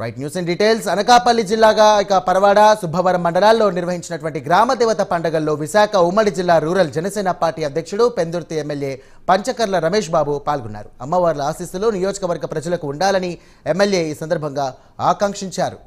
Right news in details. Anakapalli జిల్లాగా పరవాడ సుబ్బవరం మండలాల్లో నిర్వహించినటువంటి గ్రామ దేవత పండుగల్లో విశాఖ ఉమ్మడి జిల్లా రూరల్ జనసేన పార్టీ అధ్యక్షుడు పెందుర్తి ఎమ్మెల్యే పంచకర్ల రమేష్ బాబు పాల్గొన్నారు. అమ్మవార్ల ఆశీస్సులు నియోజకవర్గ ప్రజలకు ఉండాలని ఎమ్మెల్యే ఈ సందర్భంగా ఆకాంక్షించారు.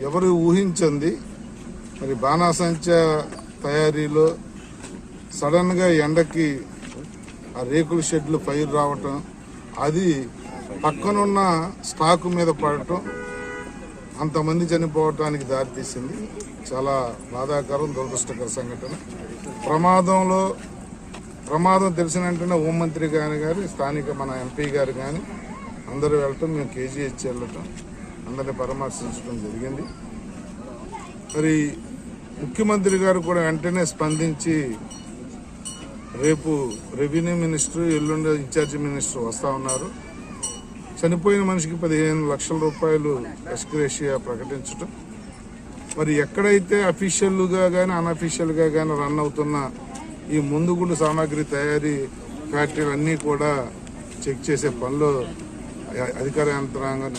ఎవరు ఊహించింది మరి బాణాసంచ తయారీలో సడన్గా ఎండకి ఆ రేకుల షెడ్లు ఫైర్ రావటం, అది పక్కనున్న స్టాకు మీద పడటం, అంతమంది చనిపోవటానికి దారితీసింది. చాలా బాధాకరం, దురదృష్టకర సంఘటన. ప్రమాదం తెలిసిన వెంటనే హోంమంత్రి గారి స్థానిక మన ఎంపీ గారు కానీ అందరూ వెళ్ళటం, మేము కేజీహెచ్ వెళ్ళటం, అందరినీ పరామర్శించడం జరిగింది. మరి ముఖ్యమంత్రి గారు కూడా వెంటనే స్పందించి రేపు రెవెన్యూ మినిస్టర్, ఎల్లుండి ఇన్ఛార్జి మినిస్టర్ వస్తూ ఉన్నారు. చనిపోయిన మనిషికి 15 లక్షల రూపాయలు ఎక్స్గ్రేషియా ప్రకటించడం, మరి ఎక్కడైతే అఫీషియల్గా కానీ అన్అఫీషియల్గా కానీ రన్ అవుతున్న ఈ ముందుగుండు సామాగ్రి తయారీ ఫ్యాక్టరీలన్నీ కూడా చెక్ చేసే పనిలో అధికార యంత్రాంగం